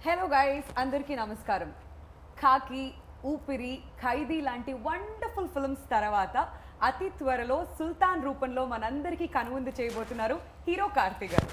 Hello guys, అందరికీ నమస్కారం. ఖాకీ, ఊపిరి, ఖైదీ లాంటి వండర్ఫుల్ ఫిల్మ్స్ తర్వాత అతి త్వరలో సుల్తాన్ రూపంలో మనందరికీ కనువిందు చేయబోతున్నారు హీరో కార్తీ గారు.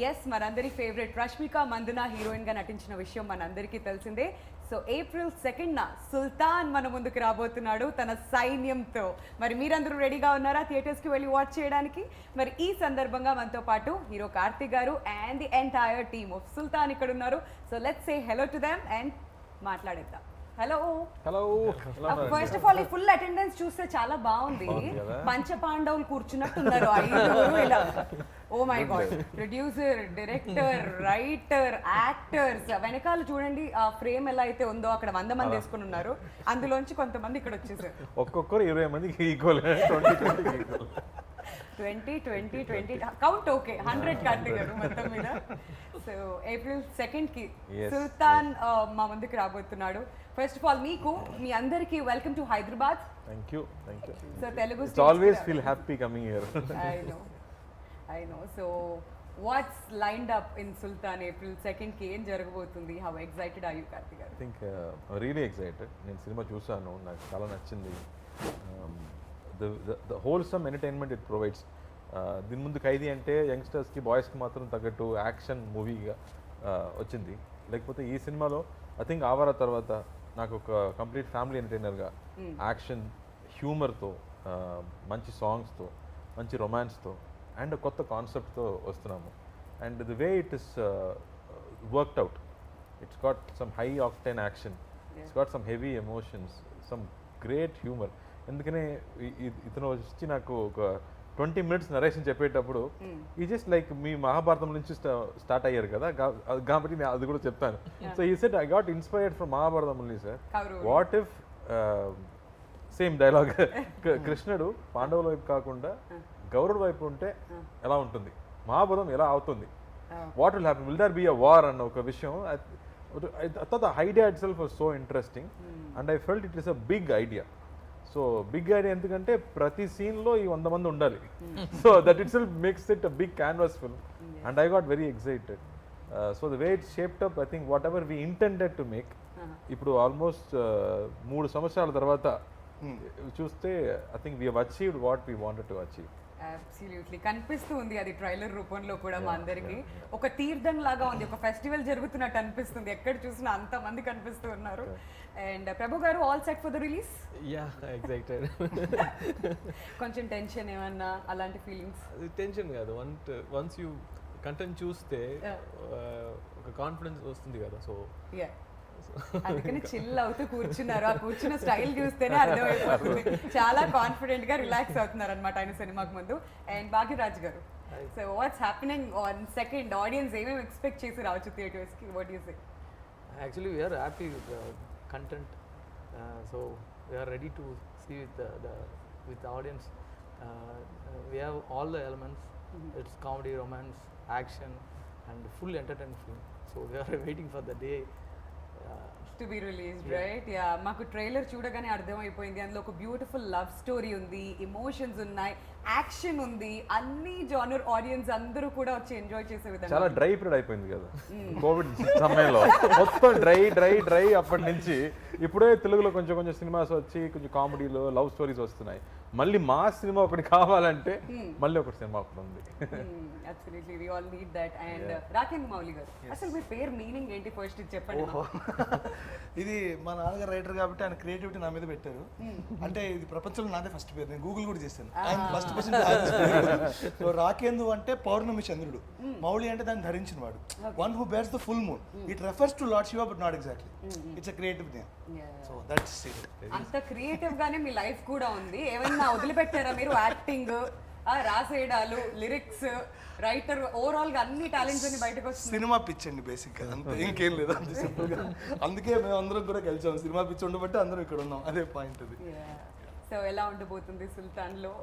ఎస్, మనందరి ఫేవరెట్ రష్మిక మందన హీరోయిన్గా నటించిన విషయం మనందరికీ తెలిసిందే. సో ఏప్రిల్ 2న సుల్తాన్ మన ముందుకు రాబోతున్నాడు తన సైన్యంతో. మరి మీరందరూ రెడీగా ఉన్నారా థియేటర్స్కి వెళ్ళి వాచ్ చేయడానికి? మరి ఈ సందర్భంగా మనతో పాటు హీరో కార్తీ గారు and the entire team of Sultan ఇక్కడ ఉన్నారు. So let's say hello to them and మాట్లాడేద్దాం. Hello hello. First of all ఈ ఫుల్ అటెండెన్స్ చూస్తే చాలా బాగుంది. పంచ పాండవులు కూర్చున్నట్టున్నారు ఐదుగురు ఇలా. Oh my god, producer, director, writer, actors, వెనకాల చూడండి ఆ ఫ్రేమ్ ఎలా అయితే ఉందో అక్కడ 100 మంది వేసుకుని ఉన్నారు. అందులోంచి కొంతమంది ఇక్కడ వచ్చేసారు. ఒక్కొక్కరు 20 మందికి ఈక్వల్. 20 కౌంట్ ఓకే, 100 కార్తీ గారు మొత్తం మీద. సో ఏప్రిల్ 2కి సుల్తాన్ మా ముందుకు రాబోతున్నాడు. ఫస్ట్ ఆఫ్ ఆల్ మీ అందరికి welcome to Hyderabad. Thank you. So Telugu always feel happy coming here. I know. So what's lined up in Sultan April 2nd? ఏం జరగబోతుంది? How excited are you, Karthi garu? I think really excited. నేను cinema చూసాను, నాకు చాలా నచ్చింది. The wholesome entertainment it provides. దీని ముందు ఖైదీ అంటే యంగ్స్టర్స్కి, బాయ్స్కి మాత్రం తగ్గట్టు యాక్షన్ మూవీగా వచ్చింది. లేకపోతే ఈ సినిమాలో ఐ థింక్ ఆవారా తర్వాత నాకు ఒక కంప్లీట్ ఫ్యామిలీ ఎంటర్టైనర్గా యాక్షన్, హ్యూమర్తో, మంచి సాంగ్స్తో, మంచి రొమాన్స్తో అండ్ కొత్త కాన్సెప్ట్తో వస్తున్నాము. And the way it is worked out, it's got some high octane action, it's got some heavy emotions, some great humour. ఎందుకనే ఇతను వచ్చి నాకు ఒక 20 minutes నరేషన్ చెప్పేటప్పుడు ఈ జస్ట్ లైక్ మీ మహాభారతం నుంచి స్టార్ట్ అయ్యారు కదా, కాబట్టి నేను అది కూడా చెప్తాను. సో ఈ set I got inspired from Mahabharatam only sir. What if same dialogue కృష్ణుడు పాండవుల వైపు కాకుండా గౌరవుల వైపు ఉంటే ఎలా ఉంటుంది, మహాభారతం ఎలా అవుతుంది, what will happen, will there be a war అన్న ఒక విషయం. I thought the idea itself was so interesting and I felt it is a big idea. So big idea ఎందుకంటే ప్రతి సీన్లో ఈ 100 మంది ఉండాలి. So that itself makes it a big canvas film and I got very excited. So the way it shaped up, I think whatever we intended to make, ఇప్పుడు almost 3 సంవత్సరాల తర్వాత చూస్తే I think we have achieved what we wanted to achieve. Absolutely కనిపిస్తూ ఉంది అది trailer రూపంలో కూడా మా అందరికి. ఒక తీర్థం లాగా ఉంది, ఒక ఫెస్టివల్ జరుగుతున్నట్టు అనిపిస్తుంది. ఎక్కడ చూసినా అంత మంది కనిపిస్తూ ఉన్నారు. అండ్ ప్రభు గారు, all set for the release? Yeah, excited. కొంచెం టెన్షన్ ఏమన్నా అలాంటి ఫీలింగ్స్? టెన్షన్ కాదు, వన్స్ యూ కంటెంట్ చూస్తే ఒక కాన్ఫిడెన్స్ వస్తుంది కదా. సో అందుకని చిల్ అవుతూ కూర్చున్నారు. ఆ కూర్చున్న స్టైల్ చూస్తేనే అర్థమైపోతుంది చాలా కాన్ఫిడెంట్ గా రిలాక్స్ అవుతున్నారు అనమాట ఆయన సినిమాకి ముందు. And Bhagyaraj garu, so what's happening on 2nd? Audience ఏమేమి ఎక్స్పెక్ట్ చేసి రావచ్చు థియేటర్స్ కి? What you say? Actually we're happy with content. So we're ready to see with audience. We have all the elements. It's comedy, romance, action and full entertainment film. So we're waiting for the day to be released, right? Yeah, మాకు trailer చూడగానే అర్థమైపోయింది. అందులో ఒక beautiful love story ఉంది, emotions ఉన్నాయి, action ఉంది, అన్ని genre audience అందరూ కూడా వచ్చి ఎంజాయ్ చేసే విధంగా. చాలా డ్రై పీరియడ్ అయిపోయింది కదా కోవిడ్ సమయంలో, మొత్తం డ్రై. అప్పటి నుంచి ఇప్పుడే తెలుగులో కొంచెం సినిమాస్ వచ్చి కొంచెం కామెడీలో లవ్ స్టోరీస్ వస్తున్నాయి. మళ్ళీ మా సినిమా ఒకటి కావాలంటే మళ్ళీ ఒకటి సినిమా ఒకటి ఉంది. Absolutely, we all need that. And Rakendra Mouli గారు, అసలు మీ పేరు మీనింగ్ ఏంటి ఫస్ట్ చెప్పండి. ఇది మా నాన్నగారు రైటర్ కాబట్టి ఆయన క్రియేటివిటీ నా మీద పెట్టారు. అంటే ఇది ప్రపంచంలో నాదే ఫస్ట్ పేరు, నేను గూగుల్ కూడా చేశాను. First person. సో రాకేందు అంటే పౌర్ణమి చంద్రుడు, మౌలి అంటే దాన్ని ధరించిన వాడు, one who bears the full moon. It refers to lord Shiva but not exactly. It's a creative name. So that's it. అంత క్రియేటివ్ గానే మీ లైఫ్ కూడా ఉంది. ఏమన్నా వదిలిపెట్టారా మీరు? యాక్టింగ్, రాసేయడాలు, లిరిక్స్, రైటర్, ఓవరాల్ గా అన్ని టాలెంట్స్ అన్ని బయటకు వస్తుంది. సినిమా పిచ్ అండి బేసిక్ గా, అంతే, ఇంకేం లేదు, అంతే సింపుల్ గా. అందుకే మేము అందరం కూడా కలిసాం, సినిమా పిచ్ ఉండబట్టి అందరం ఇక్కడ ఉన్నాం, అదే పాయింట్ అది. సో ఎలా ఉండబోతుంది సుల్తాన్ లో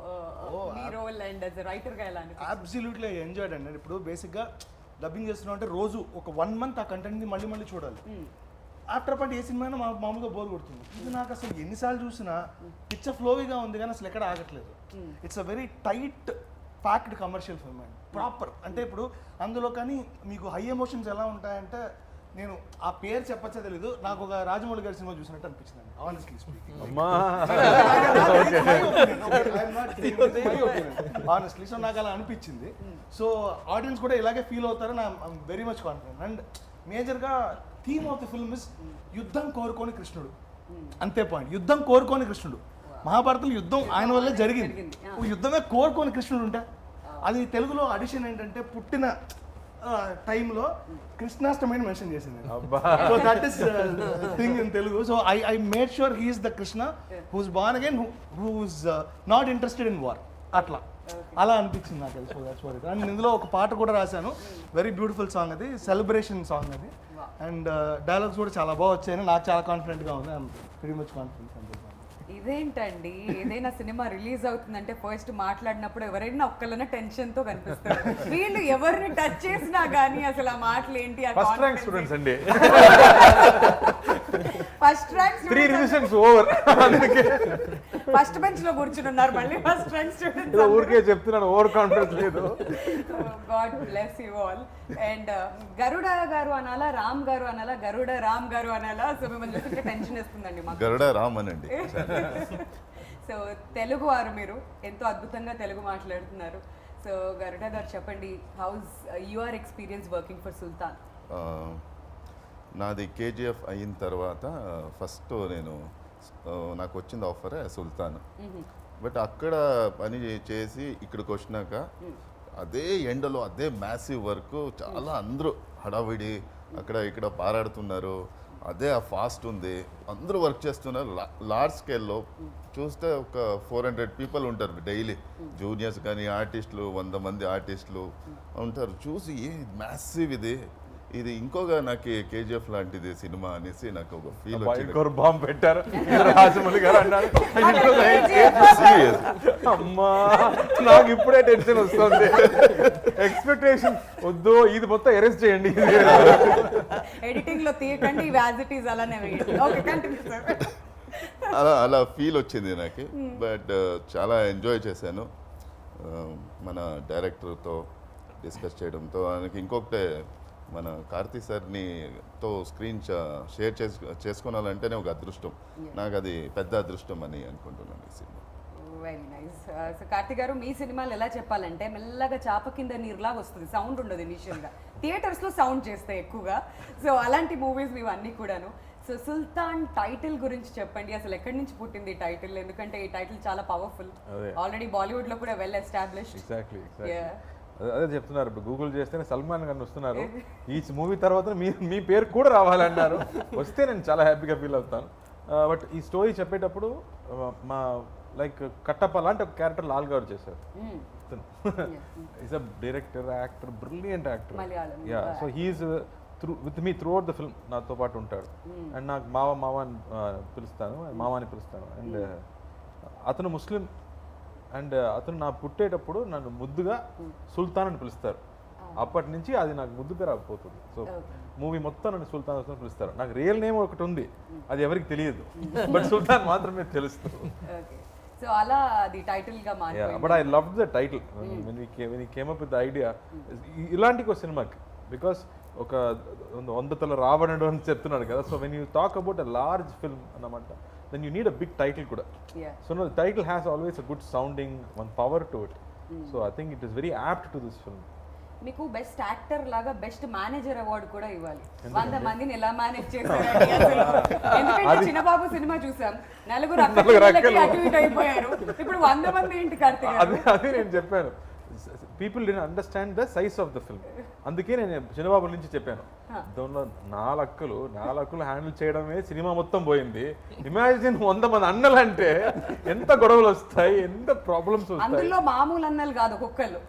మీ role and as a writer గా ఎలా అనిపిస్తుంది? అబ్సల్యూట్లీ ఎంజాయ్డ్ అండి. ఇప్పుడు బేసిక్ గా డబ్బింగ్ చేస్తున్నాం అంటే రోజు ఒక 1 month ఆ కంటెంట్ ని మళ్ళీ చూడాలి. ఆఫ్టర్ పాయింట్ ఏ సినిమా అయినా మామూలుగా బోర్ కొడుతుంది. ఇది నాకు అసలు ఎన్నిసార్లు చూసినా పిచ్చ ఫ్లోగా ఉంది కానీ అసలు ఎక్కడ ఆగట్లేదు. It's a very tight packed commercial film అండి, ప్రాపర్. అంటే ఇప్పుడు అందులో కానీ మీకు హై ఎమోషన్స్ ఎలా ఉంటాయంటే నేను ఆ పేరు చెప్పచ్చా తెలీదు, నాకు ఒక రాజమౌళి గారి సినిమా చూసినట్టు అనిపించింది ఆనెస్ట్లీ స్పీకింగ్. అమ్మా ఆనెస్ట్లీ సో నాకు అలా అనిపించింది. సో ఆడియన్స్ కూడా ఇలాగే ఫీల్ అవుతారని I'm very much confident. And మేజర్గా theme of the film is యుద్ధం కోరుకోని కృష్ణుడు. అంతే పాయింట్, యుద్ధం కోరుకోని కృష్ణుడు. మహాభారతంలో యుద్ధం ఆయన వల్లే జరిగింది. యుద్ధమే కోరుకోని కృష్ణుడు ఉంటే అది తెలుగులో అడిషన్ ఏంటంటే పుట్టిన టైంలో కృష్ణాష్టమిని మెన్షన్ చేసింది. So that is thing in Telugu. So I made sure he's the Krishna who's born again, who's not interested in war. అట్లా అలా అనిపించింది నాకు. So that's what it. And ఇందులో ఒక పాట కూడా రాశాను, వెరీ బ్యూటిఫుల్ సాంగ్, అది సెలబ్రేషన్ సాంగ్ అది. అండ్ డైలాగ్స్ కూడా చాలా బాగా వచ్చాయని నాకు చాలా కాన్ఫిడెంట్గా ఉంది. I'm very much confident. ఇదేంటండి, ఏదైనా సినిమా రిలీజ్ అవుతుందంటే ఫస్ట్ మాట్లాడినప్పుడు ఎవరైనా ఒక్కళ్ళనే టెన్షన్ తో కనిపిస్తారు. వీళ్ళు ఎవరిని టచ్ చేసినా గానీ అసలు ఆ మాటలు ఏంటి, ఫస్ట్ ర్యాంక్ స్టూడెంట్స్ అండి. First rank 3 revisions over. అందుకే ఫస్ట్ బెంచ్ లో కూర్చుని ఉన్నారు మళ్ళీ ఫస్ట్ ర్యాంక్ స్టూడెంట్స్. ఊరికే చెప్తున్నాను, ఓవర్ కాన్ఫిడెన్స్ లేదు. God bless you all. And Garuda గారు అనాలా, రామ్ గారు అనాలా, గరుడ రామ్ గారు అనాలా? సో మిమ్మల్ని చూస్తుంటే టెన్షన్ వేస్తుందండి మాకు. గరుడ రామ్ అనండి. సో తెలుగు వారు, మీరు ఎంతో అద్భుతంగా తెలుగు మాట్లాడుతున్నారు. సో గరుడ గారు చెప్పండి, how's your experience working for Sultan? నాది కేజీఎఫ్ అయిన తర్వాత ఫస్ట్ నాకు వచ్చింది ఆఫరే సుల్తాన్. బట్ అక్కడ పని చేసి ఇక్కడికి వచ్చినాక అదే ఎండలో అదే మ్యాసివ్ వర్క్, చాలా అందరూ హడావిడి అక్కడ ఇక్కడ పారాడుతున్నారు, అదే ఆ ఫాస్ట్ ఉంది, అందరూ వర్క్ చేస్తున్నారు. లార్జ్ స్కేల్లో చూస్తే ఒక 400 పీపుల్ ఉంటారు డైలీ, జూనియర్స్ కానీ ఆర్టిస్టులు 100 మంది ఆర్టిస్టులు ఉంటారు. చూసి ఏ మ్యాసివ్ ఇది ఇంకొక నాకు కేజీఎఫ్ లాంటిది సినిమా అనేసి నాకు ఒక ఫీల్ వచ్చింది. బాంబు పెట్టారు రాజమౌళి గారు అన్నారు. అమ్మా నాకు ఇప్పుడే టెన్షన్ వస్తుంది. ఎక్స్పెక్టేషన్ వద్దు, ఇది మొత్తం ఎరేస్ చేయండి, ఎడిటింగ్ లో తీయకండి, యాజ్ ఇట్ ఈస్ అలానే వేయండి. Okay, continue sir. అలా ఫీల్ వచ్చింది నాకు. బట్ చాలా ఎంజాయ్ చేశాను మన డైరెక్టర్తో డిస్కస్ చేయడంతో. ఆయనకి ఇంకొకటే, మన కార్తీ సార్తో స్క్రీన్ షేర్ చేసుకోవాలంటేనే ఒక అదృష్టం. నాకు అది పెద్ద అదృష్టం అని అనుకుంటున్నాను ఈ cinema. Very nice. So Karthik గారు, మీ సినిమాలు ఎలా చెప్పాలంటే మెల్లగా చాప కింద నీరులాగా వస్తుంది, సౌండ్ ఉండదు ఇనిషియల్గా, థియేటర్స్లో సౌండ్ చేస్తాయి ఎక్కువగా. సో అలాంటి మూవీస్ ఇవన్నీ కూడాను. సో సుల్తాన్ టైటిల్ గురించి చెప్పండి, అసలు ఎక్కడి నుంచి పుట్టింది ఈ టైటిల్? ఎందుకంటే ఈ టైటిల్ చాలా పవర్ఫుల్, ఆల్రెడీ బాలీవుడ్ లో కూడా వెల్ ఎస్టాబ్లిష్డ్. ఎగ్జాక్ట్లీ. అదే చెప్తున్నారు, ఇప్పుడు గూగుల్ చేస్తేనే సల్మాన్ ఖాన్ వస్తున్నారు, ఈ మూవీ తర్వాత మీ పేరు కూడా రావాలన్నారు. వస్తే నేను చాలా హ్యాపీగా ఫీల్ అవుతాను. బట్ ఈ స్టోరీ చెప్పేటప్పుడు మా లైక్ కట్టప్ప లాంటి ఒక క్యారెక్టర్ లాల్ గారు చేశారు. Is a director, actor, brilliant actor. Yeah, so he's with me throughout the film, నాతో పాటు ఉంటాడు. అండ్ నాకు మావ అని పిలుస్తాను, మామని పిలుస్తాను. అండ్ అతను ముస్లిం. అండ్ అతను నా పుట్టేటప్పుడు నన్ను ముద్దుగా సుల్తాన్ అని పిలుస్తారు. అప్పటి నుంచి అది నాకు ముద్దు పేరు అయిపోతుంది. సో మూవీ మొత్తం నన్ను సుల్తాన్ అని పిలుస్తారు. నాకు రియల్ నేమ్ ఒకటి ఉంది, అది ఎవరికి తెలియదు, బట్ సుల్తాన్ మాత్రమే తెలుస్తుంది. సో అలా అది టైటిల్ గా మారింది. But I love the title when we came up with the idea. ఇలాంటి ఒక సినిమాకి, బికాస్ ఒక 100 తల రావణుడు అని చెప్తున్నాడు కదా. So when you talk about a large film అన్నమాట, then you need a big title kuda. So no, the title has always a good sounding, one power to it. So I think it is very apt to this film. మీకు best actor లాగా best manager award కూడా ఇవ్వాలి. 100 మందిని ఎలా manage చేశారండి అసలు. ఎందుకంటే చిన్నబాబు cinema చూసాం, నలుగురు అటు ఇటు అయిపోయారు, ఇప్పుడు 100 మంది ఏంటి కార్తీక్? అది నేను చెప్పాను, people did understand the size of the film. అందుకే నేను చిన్నబాబు నుంచి చెప్పాను, దానిలో 4 అక్కలు హ్యాండిల్ చేయడమే సినిమా మొత్తం పోయింది. ఇమాజిన్ 100 మంది అన్నలు అంటే ఎంత గొడవలు వస్తాయి, ఎంత ప్రాబ్లమ్స్ వస్తాయి. అందులో మామూలు అన్నలు కాదు, కుక్కలు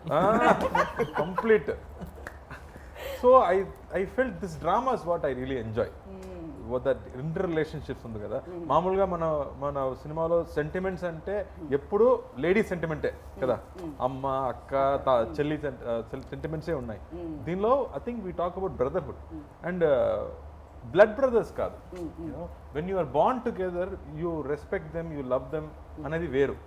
complete. So I felt this drama is what I really enjoy. That inter relationships ఉంది కదా. మామూలుగా మన సినిమాలో సెంటిమెంట్స్ అంటే ఎప్పుడు లేడీ సెంటిమెంటే కదా, అమ్మ అక్క చెల్లి సెంటిమెంట్సే ఉన్నాయి. దీనిలో I think we talk about brotherhood and blood brothers కాదు. When you are bond together, you respect them, you love them అనేది వేరు.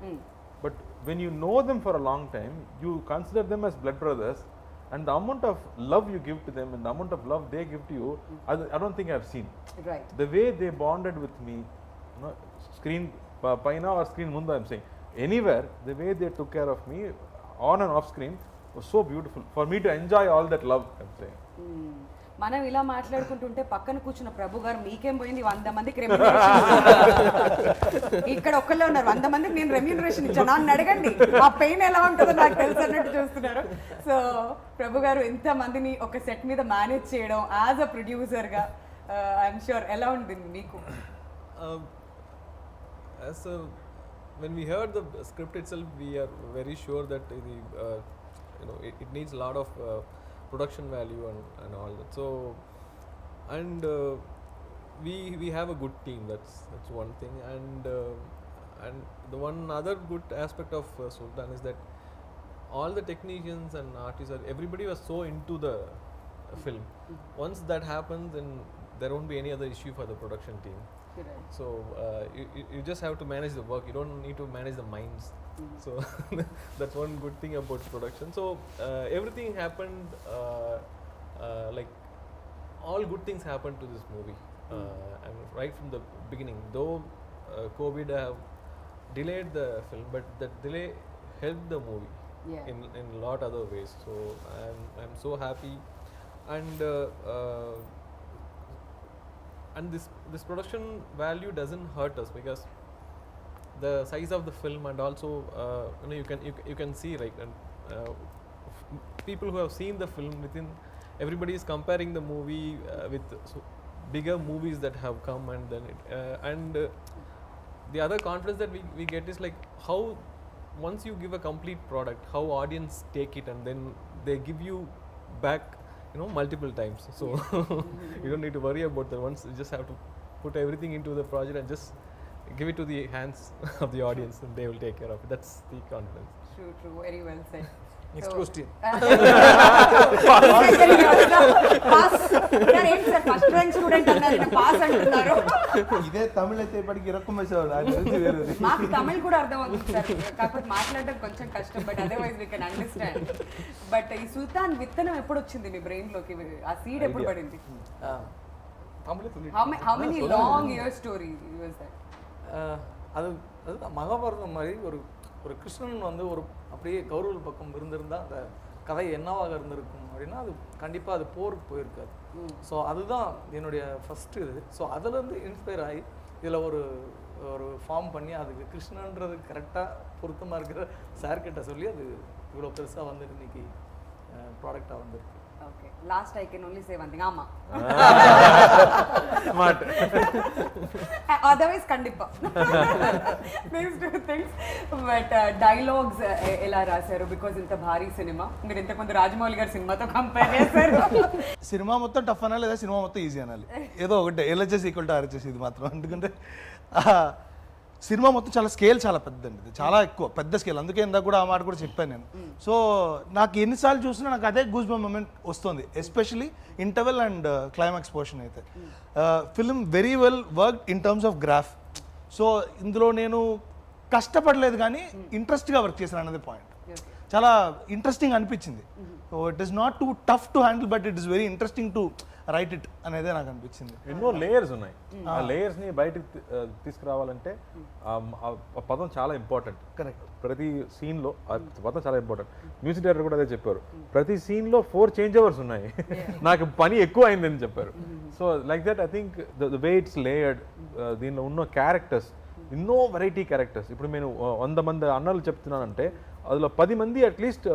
But when you know them for a long time, you consider them as blood brothers, and the amount of love you give to them and the amount of love they give to you, I don't think I've seen. Right. The way they bonded with me, screen paina or screen mundu, I'm saying, anywhere, the way they took care of me on and off screen was so beautiful for me to enjoy all that love, I'm saying. మనం ఇలా మాట్లాడుకుంటుంటే పక్కన కూర్చున్న ప్రభు గారు మీకేం పోయింది 100 మందికి ఇక్కడ ఒక్కళ్ళే ఉన్నారు 100 మందికి నేను రెమ్యూనరేషన్ ఇచ్చాను నన్ను అడగండి ఆ పెయిన్ ఎలా ఉంటుందో నాకు తెలుసు అన్నట్టు చూస్తున్నారు. సో ప్రభు గారు ఎంత మందిని ఒక సెట్ మీద మేనేజ్ చేయడం యాజ్ అ ప్రొడ్యూసర్గా ఐఎమ్ షూర్ ఎలా ఉంటుంది మీకు? When we heard the script itself, we are very sure that it needs a lot of production value and all that. So, and we have a good team. That's one thing. And the one other good aspect of Sultan is that all the technicians and artists, everybody was so into the film. Once that happens, then there won't be any other issue for the production team. So you just have to manage the work. You don't need to manage the minds. So that's one good thing about production. So everything happened like all good things happened to this movie, and right from the beginning. Though COVID have delayed the film, but that delay helped the movie in a lot other ways. So I'm so happy, and this production value doesn't hurt us because the size of the film, and also you can see, right, and people who have seen the film, within everybody is comparing the movie with bigger movies that have come, and then the other confidence that we get is like how once you give a complete product, how audience take it, and then they give you back multiple times. So you don't need to worry about that. Once you just have to put everything into the project and just give it to the hands of the audience, and they will take care of it. That's the confidence. True, very well said. Next question. First rank student అన్నారు pass అంటున్నారు. ఇదే తమిళ అయితే ఇప్పటికి ఇరక్కుమేసేవాళ్ళు. మాకు తమిళ్ కూడా అర్థం అవుతుంది sir, కాకపోతే మాట్లాడడం కొంచెం కష్టం, but otherwise we can understand. But ఈ సుల్తాన్ విత్తనం ఎప్పుడు వచ్చింది మీ బ్రెయిన్ లోకి? ఆ సీడ్ ఎప్పుడు పడింది? How many long years story was that? அது மகாபாரதம் மாதிரி ஒரு கிருஷ்ணன் வந்து ஒரு அப்படியே கௌரவ பக்கம் இருந்திருந்தால் அந்த கதை என்னவாக இருந்திருக்கும் அப்படின்னா அது கண்டிப்பாக அது போருக்கு போயிருக்காது. ஸோ அதுதான் என்னுடைய ஃபஸ்ட்டு இது. ஸோ அதுலேருந்து இன்ஸ்பயர் ஆகி இதில் ஒரு ஃபார்ம் பண்ணி அதுக்கு கிருஷ்ணன்றது கரெக்டாக பொருத்தமாக இருக்கிற சார்கிட்ட சொல்லி அது இவ்வளோ பெருசாக வந்து இன்னைக்கு ப்ராடக்டாக வந்துருக்கு. Okay, last I can only say one thing. Amma. Smart. Otherwise kandipa. These two things. But dialogues ela rasaru because inta bhari cinema. Meer inta kondu Rajamouli garu cinema tho compare chesaru. Cinema మొత్తం tough అనాలి లేదా cinema మొత్తం easy అనాలి, ఏదో ఒకటే. LHS equal to RHS ఇది మాత్రం. ఎందుకంటే సినిమా మొత్తం చాలా స్కేల్ చాలా పెద్దండి, ఇది చాలా ఎక్కువ పెద్ద స్కేల్. అందుకే ఇందాక కూడా ఆ మాట కూడా చెప్పాను నేను. సో నాకు ఎన్నిసార్లు చూసినా నాకు అదే గూస్ బంప్ మూమెంట్ వస్తుంది, especially interval and climax portion అయితే. Film very well work in terms of graph. So ఇందులో నేను కష్టపడలేదు కానీ ఇంట్రెస్ట్గా వర్క్ చేశాను అన్నది పాయింట్. చాలా ఇంట్రెస్టింగ్ అనిపించింది. So it is not two tough to handle, but it is very interesting to right it అనేదే నాకు అనిపించింది. ఎన్నో లేయర్స్ ఉన్నాయి. ఆ లేయర్స్ ని బయటకు తీసుకురావాలంటే ఆ పదం చాలా ఇంపార్టెంట్. కరెక్ట్. ప్రతి సీన్ లో ఆ పదం చాలా ఇంపార్టెంట్. మ్యూజిక్ డైరెక్టర్ కూడా అదే చెప్పారు, ప్రతి సీన్ లో 4 చేంజ్ ఓవర్స్ ఉన్నాయి, నాకు పని ఎక్కువ అయిందని చెప్పారు. So like that I think the way it's layered, దీనిలో ఉన్న క్యారెక్టర్స్ ఎన్నో వెరైటీ క్యారెక్టర్స్. ఇప్పుడు నేను 100 మంది అన్నలు చెప్తున్నానంటే అందులో 10 మంది at least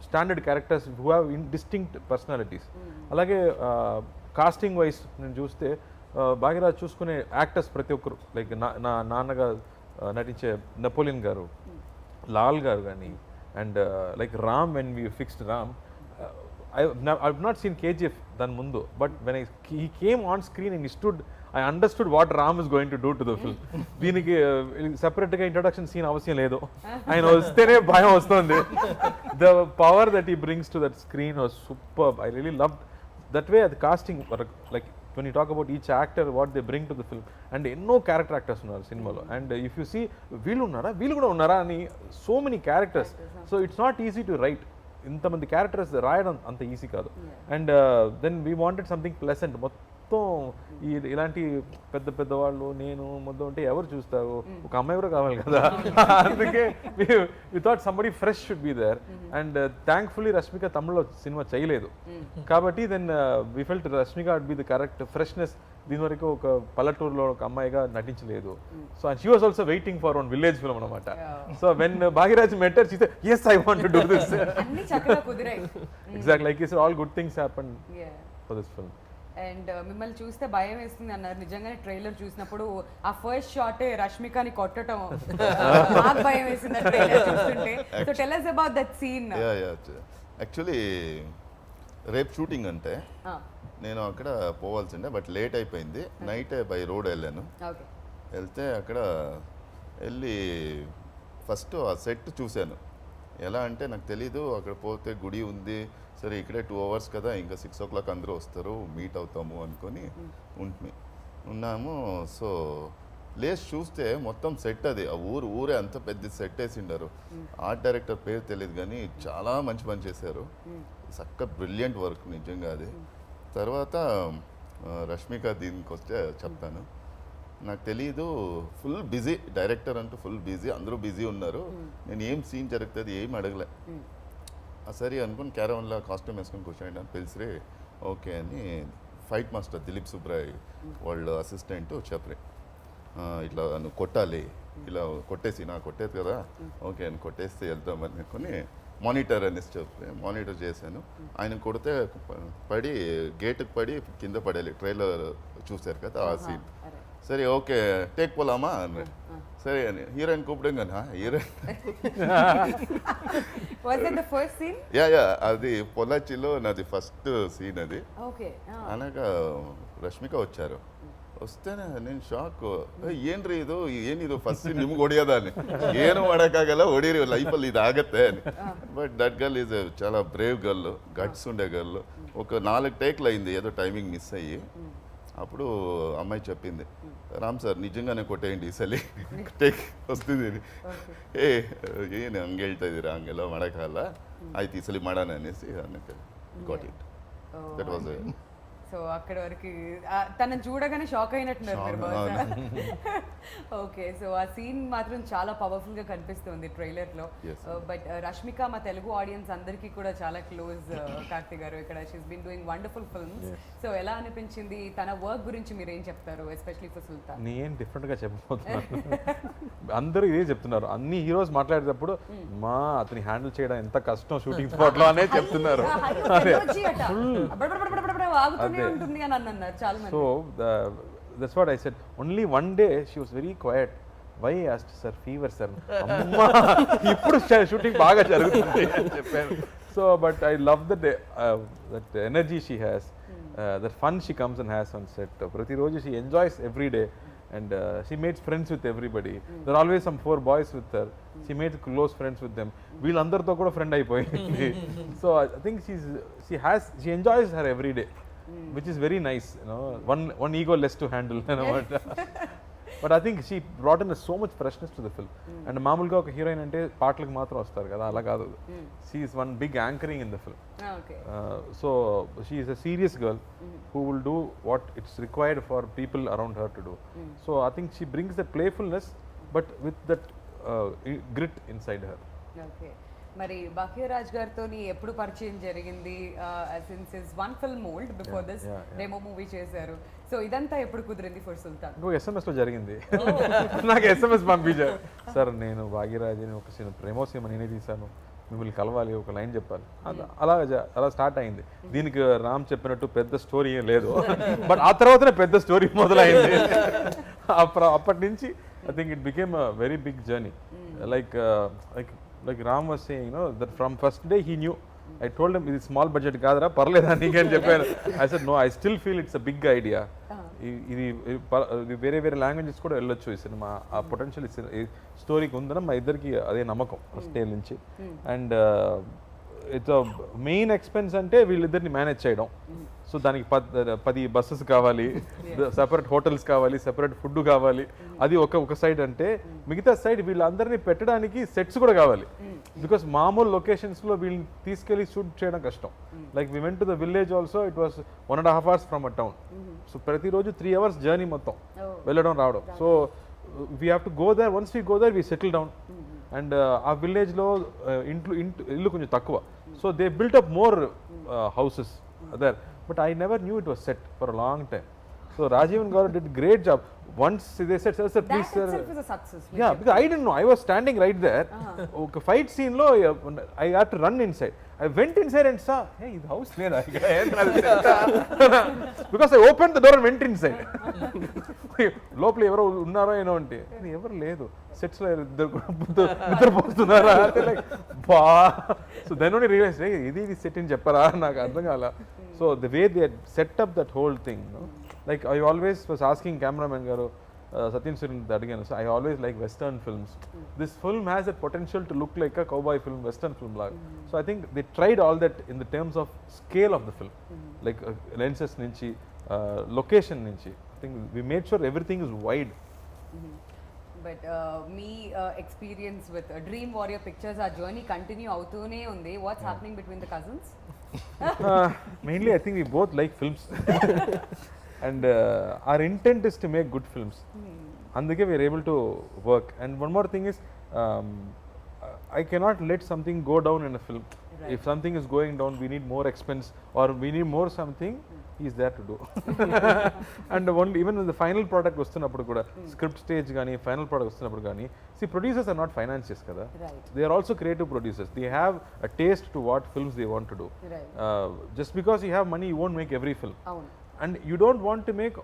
standard characters who have distinct personalities. అలాగే కాస్టింగ్ వైజ్ నేను చూస్తే భాగ్యరాజ్ చూసుకునే యాక్టర్స్ ప్రతి ఒక్కరు, లైక్ నా నాన్నగా నటించే నెపోలియన్ గారు, లాల్ గారు కానీ, and like Ram, when we fixed Ram, I've not seen KGF దాని ముందు, but when he came on screen and he stood, I understood what Ram is going to do to the film. దీనికి సెపరేట్గా introduction scene అవసరం లేదు, ఆయన వస్తేనే భయం వస్తుంది. The power that he brings to that screen was superb. I really loved that way. The casting, like when you talk about each actor, what they bring to the film, and ఎన్నో character actors ఉన్నారు సినిమాలో. And if you see వీళ్ళు కూడా ఉన్నారా అని, so many characters. So it's not easy to write. ఇంతమంది characters రాయడం అంత ఈజీ కాదు. And then we wanted something pleasant. మొత్తం ఇలాంటి పెద్ద పెద్ద వాళ్ళు నేను మొత్తం అంటే ఎవరు చూస్తారు, ఒక అమ్మాయి కూడా కావాలి కదా. అందుకే we thought somebody fresh should be there. And thankfully Rashmika తమిళ్లో సినిమా చేయలేదు కాబట్టి then we felt Rashmika would be the correct freshness. దీని వరకు ఒక పల్లెటూరులో ఒక అమ్మాయిగా నటించలేదు. So and she was also waiting for one village film అనమాట. So when Bhagyaraj met her, she said, yes, I want to do this. అన్ని చక్కగా కుదిరాయి. Exactly, like you said, all good things happened for this film. And మిమ్మల్ని చూస్తే భయం వేస్తుంది అన్నారు. నిజంగానే trailer చూసినప్పుడు ఆ ఫస్ట్ షాటే రష్మికని కొట్టడం నాకు భయం వేసింది ట్రైలర్ చూస్తుంటే. So tell us about that scene. Actually రేపు షూటింగ్ అంటే నేను అక్కడ పోవాల్సిండే, బట్ లేట్ అయిపోయింది. నైట్ బై రోడ్ వెళ్ళాను. వెళ్తే అక్కడ వెళ్ళి ఫస్ట్ ఆ సెట్ చూశాను. ఎలా అంటే నాకు తెలీదు, అక్కడ పోతే గుడి ఉంది, సరే ఇక్కడే 2 hours కదా, ఇంకా 6 o'clock అందరూ వస్తారు, మీట్ అవుతాము అనుకొని ఉన్నాము. సో లేచి చూస్తే మొత్తం సెట్ అది, ఆ ఊరే అంత పెద్ద సెట్ వేసిండారు. ఆర్ట్ డైరెక్టర్ పేరు తెలియదు కానీ చాలా మంచి పని చేశారు. చక్క బ్రిలియంట్ వర్క్ నిజంగా అది. తర్వాత రష్మిక దీనికి వస్తే చెప్తాను. నాకు తెలీదు, ఫుల్ బిజీ డైరెక్టర్ అంటూ ఫుల్ బిజీ, అందరూ బిజీ ఉన్నారు. నేను ఏం సీన్ జరుగుతుంది ఏం అడగలే. సరే అనుకుని క్యారవన్లో కాస్ట్యూమ్ వేసుకొని కూర్చోండి అని పిలిచిరే. ఓకే అని ఫైట్ మాస్టర్ దిలీప్ సుబ్రాయ్ వాళ్ళ అసిస్టెంట్ చెప్పరే, ఇట్లా నువ్వు కొట్టాలి, ఇలా కొట్టేసి నాకు కొట్టేది కదా, ఓకే అని కొట్టేస్తే వెళ్తామని అనుకుని మానిటర్ అనేసి చెప్పి మానిటర్ చేశాను. ఆయన కొడితే పడి గేటుకు పడి కింద పడేది. ట్రైలర్ చూశారు కదా ఆ సీన్. సరే ఓకే టేక్ పోలామా అన్నాడు. సరే అని హీరోయిన్ కూపడం కదా, హీరోయిన్ యా అది పొలాచిలో నాది ఫస్ట్ సీన్ అది. అనగా ರಶ್ಮಿಕ వచ్చారు. ವಸ್ತೇನೆ ನೀನು ಶಾಕು, ಏನ್ರಿ ಏನಿದು ಫಸ್ಟ್ ನಿಮ್ಗೆ ಹೊಡಿಯೋದಾನೆ, ಏನು ಮಾಡೋಕ್ಕಾಗಲ್ಲ, ಹೊಡೀರಿ ಲೈಫಲ್ಲಿ ಇದಾಗತ್ತೆ అని. బట్ దట్ గర్ల్ ఈజ్ చాలా బ్రేవ్ గర్ల్, గట్స్ ఉండే గర్ల్. ఒక 4 టేక్లు అయింది, ఏదో టైమింగ్ మిస్ అయ్యి. అప్పుడు అమ్మాయి చెప్పింది, ರಾಮ್ ಸರ್ ನಿಜಂಗಾನೆ ಕೊಟ್ಟೇಂಡಿ ಈ ಸಲ ಟೇಕ್ ವಸ್ತಿದ್ದೀನಿ. ಏನು ಹಂಗೆ ಹೇಳ್ತಾ ಇದ್ದೀರಾ, ಹಂಗೆಲ್ಲ ಮಾಡೋಕ್ಕಾಗಲ್ಲ, ಆಯ್ತು ಈ ಸಲ ಮಾಡೋಣ ಅನ್ನಿಸಿ ಅನ್ನಕ್ಕೆ got it. That was so అక్కడ వరకు తనని చూడగానే షాక్ అయినట్టున్నారు మీరు బహుశా. ఓకే, సో ఆ సీన్ మాత్రం చాలా పవర్ఫుల్ గా కనిపిస్తుంది ట్రైలర్ లో. బట్ రష్మిక మా తెలుగు ఆడియన్స్ అందరికీ కూడా చాలా క్లోజ్. కార్తీ గారు ఇక్కడ she's been doing wonderful films. So ఎలా అనిపించింది తన వర్క్ గురించి మీరు ఏం చెప్తారు, ఎస్పెషల్లీ ఫర్ సుల్తాన్? నేను డిఫరెంట్ గా చెప్పబోతున్నాను. అందరూ ఇదే చెప్తున్నారు, అన్ని హీరోస్ మాట్లాడేటప్పుడు మా అతని హ్యాండిల్ చేయడం ఎంత కష్టం షూటింగ్ స్పాట్ లో అనే చెప్తున్నారు. So that's what I said. Only one day she was very quiet. Why I asked, sir, fever sir. Amma ippudu shooting baga jarugutundi ani cheppanu. So but I love that energy she has, that fun she comes and has on set. Prati roju she enjoys every day, and she makes friends with everybody. There are always some 4 boys with her. She made close friends with them. వీళ్ళందరితో కూడా friend అయిపోయింది. So I think she enjoys her every day, which is very nice, you know. One ego less to handle. But I think she brought in so much freshness to the film. And మామూలుగా ఒక heroine అంటే పాటలకు మాత్రం వస్తారు కదా, అలా కాదు. She is one big anchoring in the film. So she is a serious girl who will do what it's required for people around her to do. So I think she brings that playfulness, but with that grit inside her. Okay. మరి భాగ్యరాజ్ గారితో ఎప్పుడు పరిచయం జరిగింది? Since his one film old, before this demo movie చేశారు. So ఇదంతా ఎప్పుడు కుదిరింది for Sultan? SMS లో జరిగింది. నాకు SMS పంపించారు, సార్ నేను భాగ్యరాజ్ అని ఒక ప్రేమో సినిమా నేనే తీశాను, మిమ్మల్ని కలవాలి, ఒక లైన్ చెప్పాలి. అలా స్టార్ట్ అయింది. దీనికి రామ్ చెప్పినట్టు పెద్ద స్టోరీ ఏం లేదు, బట్ ఆ తర్వాతనే పెద్ద స్టోరీ మొదలైంది. అప్పటి నుంచి I think it became a very big journey. Like Ram was saying, you know, that from first day he knew. I told him, ఇది స్మాల్ బడ్జెట్ కాదురా, పర్లేదా నీకు అని చెప్పాను. I said, no, I still feel it's a big idea. ఇది వేరే languages కూడా వెళ్ళొచ్చు ఈ సినిమా, ఆ పొటెన్షియల్ ఈ స్టోరీకి ఉందని మా ఇద్దరికి అదే నమ్మకం ఫస్ట్ డే నుంచి. అండ్ ఇట్స్ మెయిన్ ఎక్స్పెన్స్ అంటే వీళ్ళిద్దరిని మేనేజ్ చేయడం. సో దానికి 10 బస్సెస్ కావాలి, సెపరేట్ హోటల్స్ కావాలి, సెపరేట్ ఫుడ్ కావాలి. అది ఒక సైడ్ అంటే, మిగతా సైడ్ వీళ్ళందరినీ పెట్టడానికి సెట్స్ కూడా కావాలి. బికాస్ మామూలు లొకేషన్స్లో వీళ్ళని తీసుకెళ్ళి షూట్ చేయడం కష్టం. Like we went to the village also, it was 1.5 hours from a town. So ప్రతిరోజు 3 hours జర్నీ మొత్తం వెళ్ళడం రావడం. So we have to go there. Once we go there we settle down. And ఆ విలేజ్లో ఇల్లు కొంచెం తక్కువ. So they built up more houses there, but I never knew it was set for a long time. So Rajivan Garu did a great job. Once they said, sir, please, That sir. itself is a success. Yeah, because I didn't know. I was standing right there. Okay, fight scene lo, I had to run inside. I went inside and saw, hey, the house leda. Because I opened the door and went inside. లోపల ఎవరో ఉన్నారో ఏమో అంటే ఎవరు లేదు, sets లో నిద్రపోతున్నారా అంటే like బా. సో దెన్ ఓన్లీ రియలైజ్ ఇది సెట్ అని చెప్పరా, నాకు అర్థం కాల. So the way they set up that whole thing, like I always was asking cameraman గారు సత్యం సురేన్ అడిగాను. So I always like western films. This film has that potential to look like a cowboy film, western film లాగా. So I think they tried all that in the terms of scale of the film, like lenses నుంచి, location నుంచి. I think we made sure everything is wide. But me experience with Dream Warrior Pictures, our journey continue outune undi. What's happening between the cousins? Mainly I think we both like films. And our intent is to make good films. Andike we are able to work. And one more thing is, I cannot let something go down in a film. Right. If something is going down, we need more expense or we need more something, he is there to do. And even when the final product వస్తున్నప్పుడు కూడా, script stage కానీ final product వస్తున్నప్పుడు కానీ, see, producers are not financiers kada. Right. They are also creative producers. They have a taste to what films they want to do. Right. Just because you have money, you won't make every film. Avunu. And you don't want to make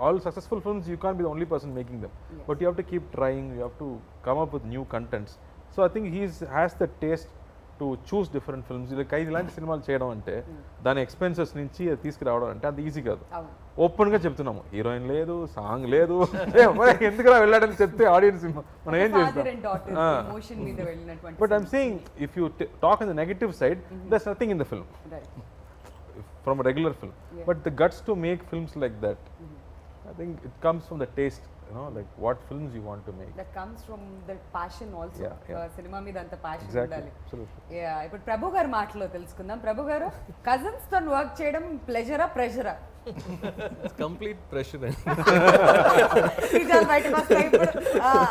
all successful films. You can't be the only person making them. Yes. But you have to keep trying. You have to come up with new contents. So I think he has the taste to choose different films. ఇలా ఇలాంటి సినిమాలు చేయడం అంటే దాని expenses నుంచి అది తీసుకురావడం అంటే అంత ఈజీ కాదు. ఓపెన్గా చెప్తున్నాము, హీరోయిన్ లేదు, సాంగ్ లేదు, ఎందుకు వెళ్ళాడని చెప్తే ఆడియన్స్ మనం ఏం చేస్తాం. But I'm saying if you talk in the negative side, దర్స్ nothing in the film from regular film. But the guts to make films like that, I think it comes from the taste. Like what films you want to make. That comes from the passion also. Cinema మీద అంత passion ఉండాలి. Absolutely. Yeah. ఇప్పుడు ప్రభు గారి మాటలో తెలుసుకుందాం. ప్రభు గారు, cousins తో work చేయడం ప్లెజరా ప్రెషరా? Complete pressure. బయటకు వస్తాయి ఇప్పుడు.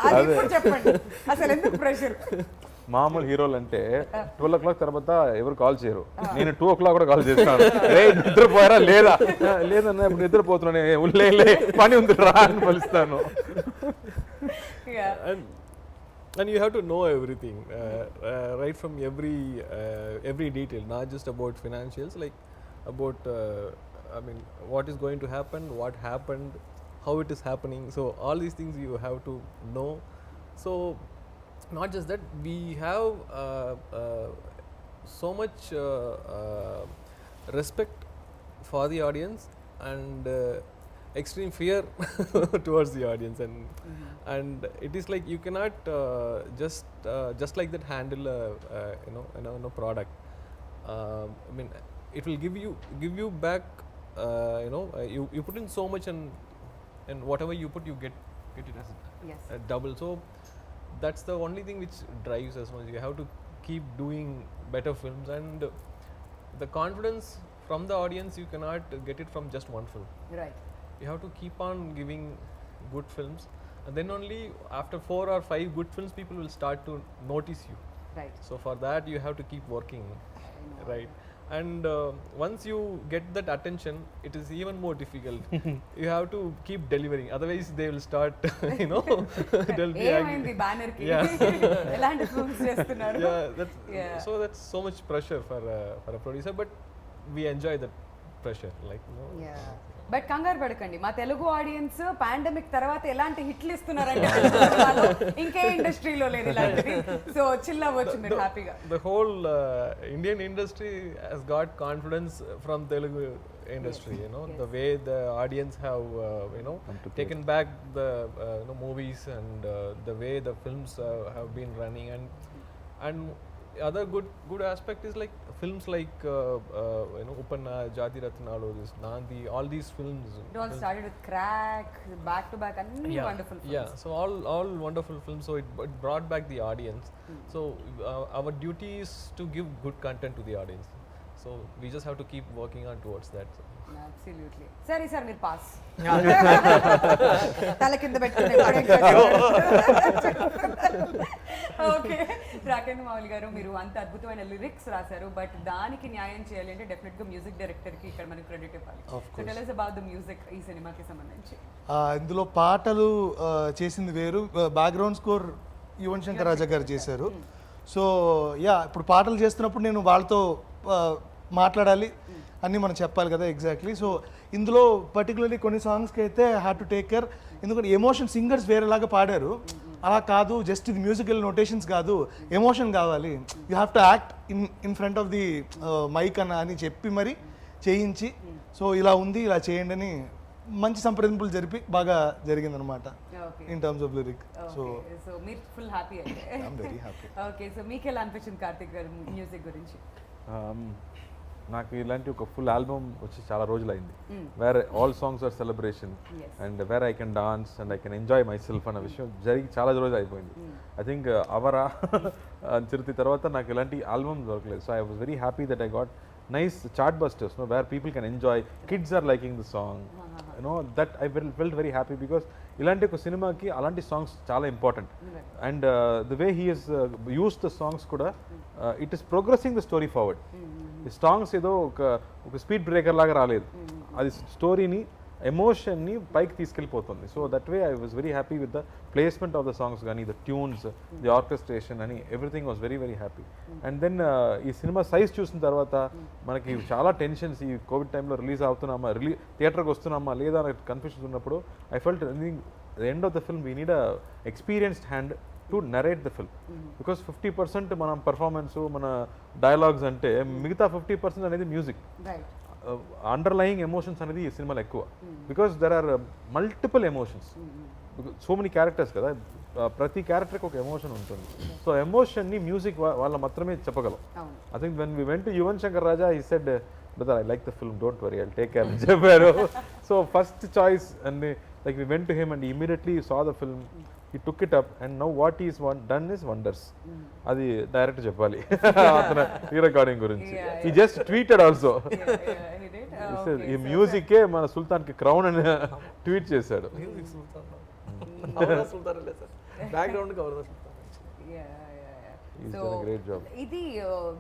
అది ఇప్పుడు చెప్పండి, అసలు ఎందుకు ప్రెషర్? మామూలు హీరోలు అంటే 12 o'clock తర్వాత ఎవరు కాల్ చేయరు. నేను 2 o'clock కూడా కాల్ చేస్తాను. రే నిద్రపోయారా లేదా? లేదన్నా ఇప్పుడు నిద్రపోతున్నాను, లే పని ఉంది రా అని పిలుస్తాను. And you have to know everything, right from every detail, not just about financials, like about I mean what is going to happen, what happened, how it is happening. So all these things you have to know. So not just that, we have so much respect for the audience and extreme fear towards the audience, and it is like you cannot just like that handle a product. I mean, it will give you back. You put in so much, and whatever you put, you get it as a double. So that's the only thing which drives us much. You have to keep doing better films, and the confidence from the audience you cannot get it from just one film. Right. You have to keep on giving good films, and then only after 4 or 5 good films people will start to notice you. Right. So for that you have to keep working, right? And once you get that attention, it is even more difficult. You have to keep delivering, otherwise they will start they'll be angry. Banner ki Yeah. elanti films chestunaru. So that's so much pressure for a producer, but we enjoy that pressure, like but కంగారు పడకండి, మా Telugu audience pandemic తర్వాత ఎలాంటి హిట్లు ఇస్తున్నారంటే ఇంకే ఇండస్ట్రీలో లేదు ఇలాంటిది. సో చిల్ అవ్వచ్చు మీరు హ్యాపీగా. The whole Indian industry has got confidence from Telugu industry. The way the audience have taken back the movies, and the way the films have been running, and other good aspect is like films like you know Upanna, Jati Ratnalu, this Nandi, all these films. It all started with Crack, back to back, and wonderful films. Yeah, so all wonderful films. So it brought back the audience. So our duty is to give good content to the audience. So we just have to keep working on towards that. So. Absolutely. సరే sir మీరు pass Yeah. తల కింద పెట్టుకుని okay. Rakendra Mouli గారు, మీరు అంత అద్భుతమైన lyrics రాశారు, బట్ దానికి న్యాయం చేయాలి అంటే డెఫినెట్ గా మ్యూజిక్ డైరెక్టర్ కి ఇక్కడ మనకి క్రెడిట్ ఇవ్వాలి. So tell us about the music ఈ సినిమాకి సంబంధించి. ఇందులో పాటలు చేసింది వేరు, బ్యాక్గ్రౌండ్ స్కోర్ యువన్ శంకర్ రాజా గారు చేశారు. సో యా, ఇప్పుడు పాటలు చేస్తున్నప్పుడు నేను వాళ్ళతో మాట్లాడాలి అన్నీ మనం చెప్పాలి కదా ఎగ్జాక్ట్లీ. సో ఇందులో పర్టికులర్లీ కొన్ని సాంగ్స్కి అయితే హ్యాడ్ టు టేక్ కేర్, ఎందుకంటే ఎమోషన్ సింగర్స్ వేరేలాగా పాడారు, అలా కాదు, జస్ట్ ఇది మ్యూజికల్ నోటేషన్స్ కాదు, ఎమోషన్ కావాలి, you have to act in front of the mic అని చెప్పి మరి చేయించి, సో ఇలా ఉంది ఇలా చేయండి అని మంచి సంప్రదింపులు జరిపి బాగా జరిగిందనమాట in terms of lyric. So so మీరు ఫుల్ హ్యాపీ అయితే. I'm very happy. Okay, so మీకు ఎలా అనిపించింది కార్తిక్ గారు మ్యూజిక్ గురించి? నాకు ఇలాంటి ఒక ఫుల్ ఆల్బమ్ వచ్చి చాలా రోజులు అయింది, where all songs are celebration and where I can dance and I can enjoy myself అన్న విషయం జరిగి చాలా రోజులు అయిపోయింది. ఐ థింక్ అవరా చిరుతి తర్వాత నాకు ఇలాంటి ఆల్బమ్ దొరకలేదు. So I was very happy that I got nice chart busters, no, where people can enjoy, kids are liking the song, you know, that I felt very happy because ఇలాంటి ఒక సినిమాకి అలాంటి songs చాలా important. And the way he has uses the songs కూడా it is progressing the story forward. ఈ songs ఏదో ఒక speed breaker లాగా రాలేదు, అది స్టోరీని ఎమోషన్ని పైకి తీసుకెళ్ళిపోతుంది. So that way I was very happy with the placement of the songs కానీ, ద ట్యూన్స్, ది ఆర్కెస్ట్రేషన్ అని everything was very very happy. And then ఈ సినిమా సైజ్ చూసిన తర్వాత మనకి చాలా టెన్షన్స్, ఈ కోవిడ్ టైంలో రిలీజ్ అవుతున్నామా, థియేటర్కి వస్తున్నామా లేదా అనే కన్ఫ్యూషన్స్ ఉన్నప్పుడు I felt the end of the film we need a experienced hand to narrate the film. Because 50% మనం పర్ఫార్మెన్స్, మన డైలాగ్స్ అంటే మిగతా 50% అనేది మ్యూజిక్, అండర్లయింగ్ ఎమోషన్స్ అనేది ఈ సినిమాలో ఎక్కువ. Because there are multiple emotions, so many characters కదా, ప్రతి క్యారెక్టర్కి ఒక ఎమోషన్ ఉంటుంది. సో ఎమోషన్ని మ్యూజిక్ వాళ్ళ మాత్రమే చెప్పగలం. I think when we went to Yuvan Shankar Raja, he said, brother, I like the film, don't worry, I'll take care అని చెప్పారు. So first choice and like we went to him and he immediately saw the film, he took it up and now what he's done is wonders. అది direct చెప్పాలి అతను ఈ recording గురించి. he just tweeted also, he said ఈ మ్యూజికే మన సుల్తాన్కి crown అని ట్వీట్ చేశాడు. మ్యూజిక్ సుల్తాన్ అవరా సుల్తాన్ లేదు సార్, బ్యాక్గ్రౌండ్ అవరా Sultan. He's done a great job. ఇది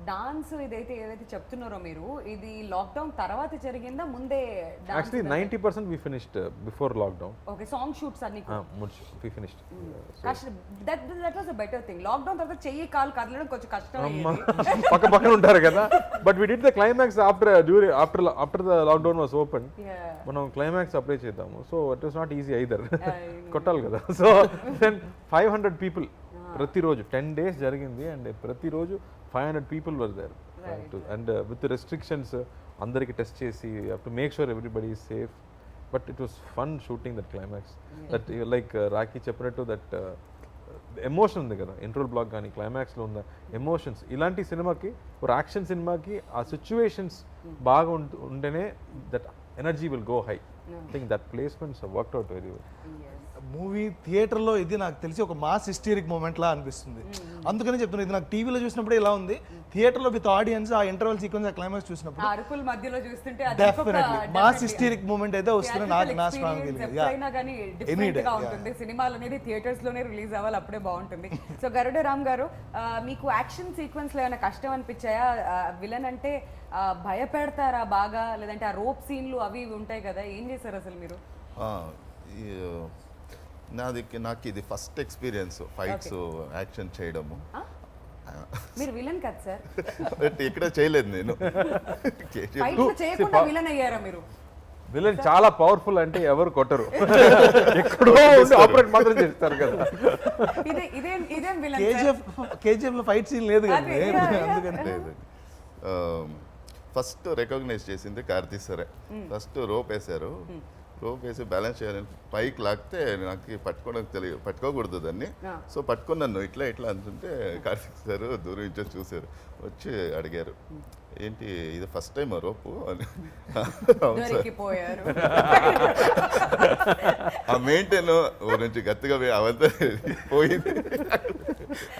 డాన్స్ ఇదైతే ఏదైతే చెప్తున్నారో మీరు, ఇది లాక్డౌన్ తర్వాత జరిగిందా ముందే? Actually 90% we finished before lockdown. Okay, song shoots అన్ని we finished. That was a better thing. Lockdown తర్వాత చెయ్యి కాలు కదలడం కొంచెం కష్టం అయ్యేది. పక్క పక్కన ఉంటారు కదా, but we did the climax after the lockdown was open. మనం క్లైమాక్స్ అప్లై చేద్దాము, so it was not easy either, కొట్టాలి కదా. సో దెన్ 500 people ప్రతిరోజు 10 days జరిగింది, అండ్ ప్రతిరోజు 500 people were there. And with restrictions అందరికి టెస్ట్ చేసి to make sure everybody is safe. But it was fun shooting that climax. That like Rakhi చెప్పినట్టు that emotion ఉంది కదా, ఇంట్రోల్ బ్లాక్ కానీ క్లైమాక్స్లో ఉన్న ఎమోషన్స్, ఇలాంటి సినిమాకి, ఒక యాక్షన్ సినిమాకి ఆ సిచ్యువేషన్స్ బాగా ఉంటేనే that energy will go high. I think that placements worked out very well. Movie థియేటర్లో ఇది నాకు తెలిసి ఒక మాస్ హిస్టరిక్ మూమెంట్ లా అనిపిస్తుంది. అందుకనే చెప్తున్నాను, ఇది నాకు టీవీలో చూసినప్పుడు ఇలా ఉంది, థియేటర్లో విత్ ఆడియన్స్ ఆ ఇంటర్వల్ సీక్వెన్స్, ఆ క్లైమాక్స్ చూసినప్పుడు అరుకుల మధ్యలో చూస్తుంటే డెఫినెట్లీ మాస్ హిస్టరిక్ మూమెంట్ అయితే వస్తుంది. నా స్ట్రాంగ్ ఫీలింగ్. ఎప్పుడైనా కానీ డిఫరెంట్ గా ఉంటుంది. సినిమాలు అనేది థియేటర్స్ లోనే రిలీజ్ అవ్వాలి, అప్పుడే బాగుంటుంది. సో గరుడ రామ్ గారు, మీకు యాక్షన్ సీక్వెన్స్ లో ఏమైనా కష్టం అనిపించాయా? విలన్ అంటే భయపెడతారా బాగా, లేదంటే ఆ రోప్ సీన్లు అవి ఇవి ఉంటాయి కదా, ఏం చేశారు అసలు మీరు? నాకు ఇది ఫస్ట్ ఎక్స్పీరియన్స్ ఫైట్స్ యాక్షన్ చేయడము. మీరు విలన్ కదా సార్? ఇక్కడ చేయలేదు నేను. చేయకుండా విలన్ అయ్యారా మీరు? విలన్ చాలా పవర్ఫుల్ అంటే ఎవరు కొట్టరు, ఎక్కడో ఆపరేట్ మాత్రం చేస్తారు కదా. ఇదేం విలన్? కేజీఎఫ్ లో ఫైట్ సీన్ లేదు కదా, అందుకని లేదు. ఫస్ట్ రికగ్నైజ్ చేసింది కార్తీ సరే. ఫస్ట్ రోప్ వేశారు, రోప్ వేసి బ్యాలెన్స్ చేయాలని పైకి లాగితే నాకు పట్టుకోవడానికి తెలియదు, పట్టుకోకూడదు దాన్ని. ఆ. సో పట్టుకున్నాను ఇట్లా ఇట్లా అంటుంటే కార్తీక్ సార్ దూరం నుంచి చూశారు, వచ్చి అడిగారు ఏంటి ఇది ఫస్ట్ టైం రోపు అని. అవును సార్. దొరికిపోయారు. ఆ మెయింటైన్ నుంచి గట్టిగా అవంతా పోయింది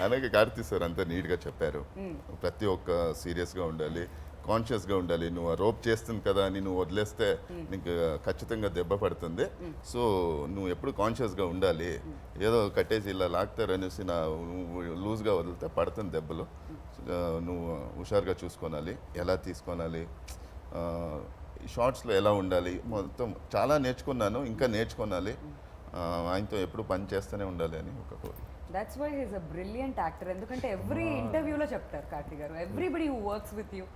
అలాగే కార్తీక్ సార్ అంతా నీట్గా చెప్పారు. ప్రతి ఒక్క సీరియస్గా ఉండాలి, కాన్షియస్గా ఉండాలి. నువ్వు రోప్ చేస్తుంది కదా అని నువ్వు వదిలేస్తే నీకు ఖచ్చితంగా దెబ్బ పడుతుంది. సో నువ్వు ఎప్పుడు కాన్షియస్గా ఉండాలి. ఏదో కట్టేసి ఇలా లాగుతారు అనేసి లూజ్గా వదిలితే పడుతుంది దెబ్బలు. నువ్వు హుషారుగా చూసుకోవాలి, ఎలా తీసుకోవాలి, షార్ట్స్లో ఎలా ఉండాలి, మొత్తం చాలా నేర్చుకున్నాను, ఇంకా నేర్చుకోవాలి. ఆయనతో ఎప్పుడు పని చేస్తూనే ఉండాలి అని ఒక కోరిక. That's why he's a brilliant actor. ఎందుకంటే ఎవ్రీ ఇంటర్వ్యూలో చెప్తారు Karthik garu, everybody who works with you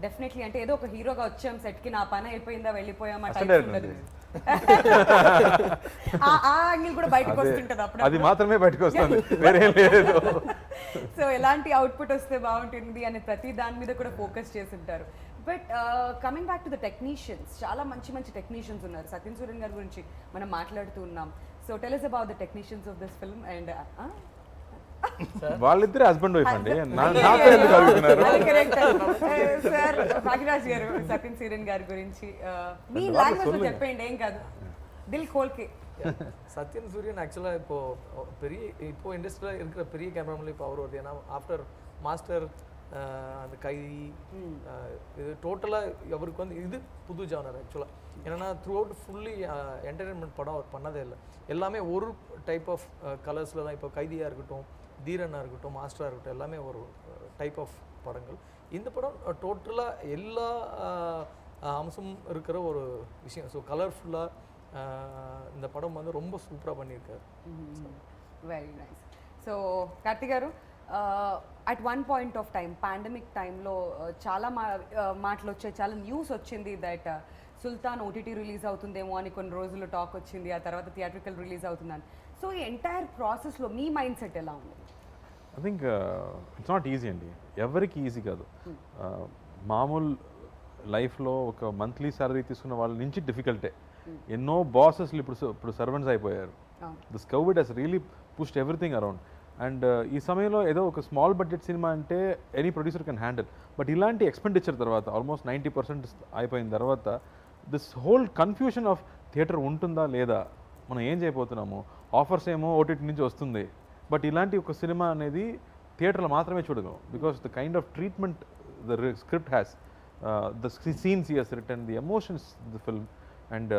definitely, అంటే ఏదో ఒక హీరోగా వచ్చాం సెట్కి, నా పని అయిపోయిందా వెళ్ళిపోయాం ఆ టైప్ ఉండదు. ఆ యాంగిల్ కూడా బయటకు వస్తుంటది అప్పుడు. అది మాత్రమే బయటకు వస్తుంది, వేరేం లేదు. సో ఎలాంటి అవుట్పుట్ వస్తే బాగుంటుంది అనే ప్రతి దాని మీద కూడా ఫోకస్ చేస్తుంటారు. But coming back to the technicians, చాలా మంచి మంచి టెక్నీషియన్స్ ఉన్నారు. సత్యన్ సూర్యన్ గారి గురించి మనం మాట్లాడుతూ ఉన్నాం. So tell us about the technicians of this film and వాళ్ళిద్దరే హస్బెండ్ వైఫ్ అండి. నాతో ఎందుకు అడుగుతున్నారు? సార్ భాగ్యరాజ్ గారు సత్యన్ సూర్యన్ గారి గురించి మీ లాంగ్వేజ్ లో చెప్పండి, ఏం కాదు, దిల్ ఖోల్కే. சத்யன் சூரியன் ஆக்சுவலாக இப்போ இண்டஸ்ட்ரியில் இருக்கிற பெரிய கேமராமேன்ல இப்போ அவர் வருது. ஏன்னா ஆஃப்டர் மாஸ்டர் அந்த கைதி இது டோட்டலாக அவருக்கு வந்து இது புது ஜானர் ஆக்சுவலாக. ஏன்னா த்ரூ அவுட் ஃபுல்லி என்டர்டெயின்மெண்ட் படம் அவர் பண்ணதே இல்லை. எல்லாமே ஒரு டைப் ஆஃப் கலர்ஸில் தான். இப்போ கைதியாக இருக்கட்டும், தீரனாக இருக்கட்டும், மாஸ்டராக இருக்கட்டும், எல்லாமே ஒரு டைப் ஆஃப் படங்கள். இந்த படம் டோட்டலாக எல்லா அம்சமும் இருக்கிற ஒரு விஷயம். ஸோ கலர்ஃபுல்லாக இந்த படம் வந்து ரொம்ப சூப்பராக பண்ணியிருக்காரு. Very nice. సో కార్తీక్ గారు, at one point of time pandemic టైంలో చాలా మాటలు వచ్చాయి, చాలా న్యూస్ వచ్చింది దట్ సుల్తాన్ ఓటీటీ రిలీజ్ అవుతుందేమో అని కొన్ని రోజులు టాక్ వచ్చింది, ఆ తర్వాత థియేట్రికల్ రిలీజ్ అవుతుందని. సో ఈ ఎంటైర్ ప్రాసెస్లో మీ మైండ్ సెట్ ఎలా ఉంది? I think it's not easy అండి, ఎవరికి ఈజీ కాదు. మామూలు లైఫ్లో ఒక మంత్లీ సాలరీ తీసుకున్న వాళ్ళ నుంచి డిఫికల్టే. ఎన్నో బాసెస్లు ఇప్పుడు సర్వెంట్స్ అయిపోయారు. This covid has really pushed everything around. And ఈ సమయంలో ఏదో ఒక స్మాల్ బడ్జెట్ సినిమా అంటే any producer can handle. But ఇలాంటి ఎక్స్పెండిచర్ తర్వాత ఆల్మోస్ట్ 90% అయిపోయిన తర్వాత this whole confusion of theatre ఉంటుందా లేదా, మనం ఏం చేయబోతున్నాము, ఆఫర్స్ ఏమో ఓటీటీ నుంచి వస్తుంది, బట్ ఇలాంటి ఒక సినిమా అనేది థియేటర్లో మాత్రమే చూడగలం. Because the kind of treatment the script has, the scenes he has written, the emotions the film, and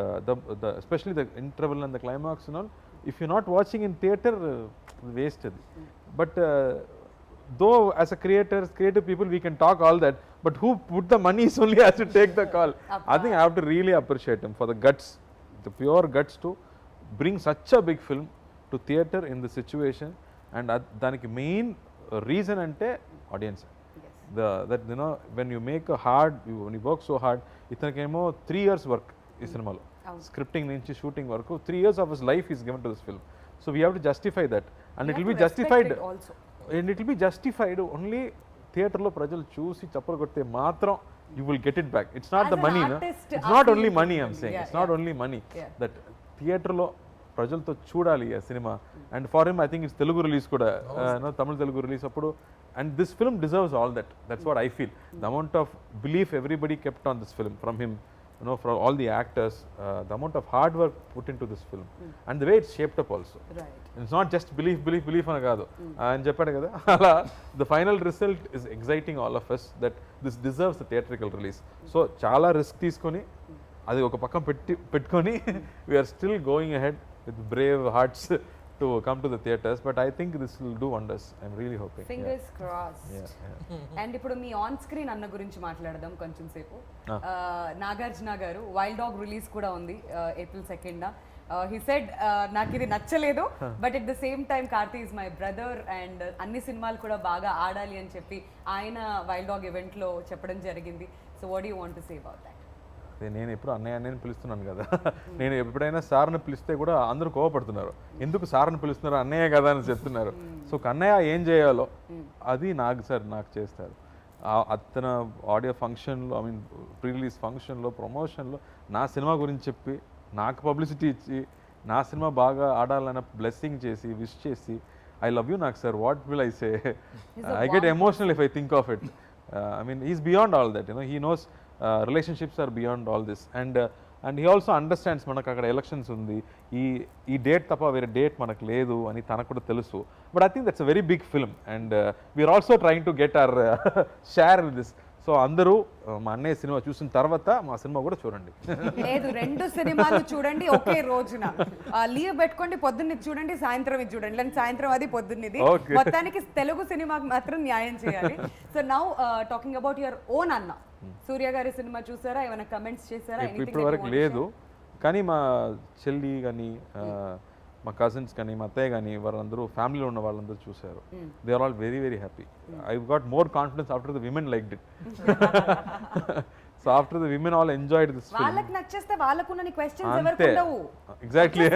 especially the interval and the climax and all, if you're not watching in theater, wasted. But though as a creative people we can talk all that, but who put the money is only has to take the call. I think I have to really appreciate him for the guts, the pure guts to bring such a big film to theater in the situation. And daniki main reason ante audience. That you know, when you make a hard, when you work so hard, itanakemo 3 years work ఈ సినిమాలో, scripting నుంచి shooting వరకు 3 years of his life is given to this film. So we have to justify that, and it will be justified, and it will be justified only థియేటర్లో ప్రజలు చూసి చప్పలు కొడితే మాత్రం you will get it back. It's not As the an money, no? artist, It's not only money, I'm saying. yeah, It's not yeah. only money. Yeah. That థియేటర్లో ప్రజలతో చూడాలి ఆ cinema. And for him I think it's Telugu release కూడా, తమిళ Telugu release అప్పుడు. And this film deserves all that. That's what I feel. The amount of belief everybody kept on this film from him, you know, from all the actors, the amount of hard work put into this film, and the way it's shaped up also. Right. It's not just belief ana kaadu అని చెప్పాడు కదా, అలా the final result is exciting all of us that this deserves the theatrical release. So చాలా risk తీసుకొని అది ఒక పక్కన పెట్టుకొని we are still going ahead with brave hearts to come to the theaters, but I think this will do wonders. I'm really hoping. Fingers crossed. Yeah. And ఇప్పుడు me on screen అన్న గురించి మాట్లాడదాం కొంచెం సేపు. నాగార్జున గారు వైల్డ్ డాగ్ రిలీజ్ కూడా ఉంది April 2nd. He said నాకు ఇది నచ్చలేదు, but at the same time Karthi is my brother and అన్ని సినిమాలు కూడా బాగా ఆడాలి అని చెప్పి ఆయన వైల్డ్ డాగ్ ఈవెంట్లో చెప్పడం జరిగింది. So what you want to say about that? నేను ఎప్పుడు అన్నయ్య పిలుస్తున్నాను కదా, నేను ఎప్పుడైనా సార్ని పిలిస్తే కూడా అందరూ కోవపడుతున్నారు, ఎందుకు సార్ని పిలుస్తున్నారు, అన్నయ్య కదా అని చెప్తున్నారు. సో అన్నయ్య ఏం చేయాలో అది నాకు చేస్తారు. అతను ఆడియో ఫంక్షన్లో, ఐ మీన్ ప్రీ రిలీజ్ ఫంక్షన్లో, ప్రమోషన్లో నా సినిమా గురించి చెప్పి నాకు పబ్లిసిటీ ఇచ్చి నా సినిమా బాగా ఆడాలన్న బ్లెస్సింగ్ చేసి విష్ చేసి ఐ లవ్ యూ నాకు sir what will I say I get emotional if I think of it I mean is beyond all that he knows relationships are beyond all this and he also understands మనకు అక్కడ elections ఉంది, ఈ date తప్ప వేరే date మనకు లేదు అని తనకు కూడా తెలుసు. But I think that's a very big film and we're also trying to get our share with this. సో అందరూ మా అన్నయ్య సినిమా చూసిన తర్వాత మా సినిమా కూడా చూడండి. లేదు, 2 సినిమాలు చూడండి ఒకే రోజున. లీవ్ పెట్టుకోండి, పొద్దున్న చూడండి, సాయంత్రం ఇది చూడండి, లేదా సాయంత్రం అది పొద్దున్నది. Okay. మొత్తానికి తెలుగు సినిమాకి మాత్రం న్యాయం చేయాలి. So now talking about your own అన్న, సూర్య గారి సినిమా చూసారా? ఏమైనా కమెంట్స్ చేశారా? ఇప్పటి వరకు లేదు, కానీ మా చెల్లి కానీ మా కజిన్స్ కానీ మా అత్తయ్య కానీ వాళ్ళందరూ ఫ్యామిలీలో ఉన్న వాళ్ళందరూ చూశారు. They are all very very happy. I got more confidence after the women liked it. So after the women all enjoyed this film. వాళ్ళకి నచ్చేస్తే వాళ్ళకున్న క్వశ్చన్స్ ఎవరికి అంతే ఉండవు. ఎగ్జాక్ట్లీ.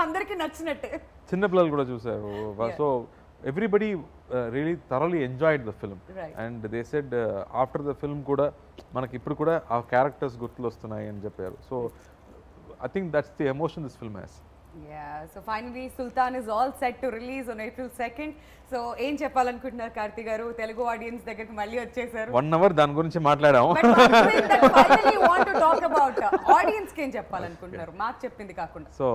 అందరికి నచ్చినట్టే. చిన్నపిల్లలు కూడా చూశారు. So everybody really thoroughly enjoyed the film. Right. And they said after the film కూడా మనకి ఇప్పుడు కూడా ఆ క్యారెక్టర్స్ గుర్తులు వస్తున్నాయి అని చెప్పారు. So I think that's the emotion this film has. Yeah, so finally Sultan is all set to release on April 2nd. So ఏం చెప్పాలనుకుంటున్నారు కార్తీ గారు? తెలుగు ఆడియన్స్ దగ్గరికి మళ్ళీ వచ్చేసారు. 1 hour దాని గురించి మాట్లాడాము. But one thing that finally you want to talk about, audience కి ఏం చెప్పాలనుకుంటున్నారు మాకు చెప్పింది కాకుండా? సో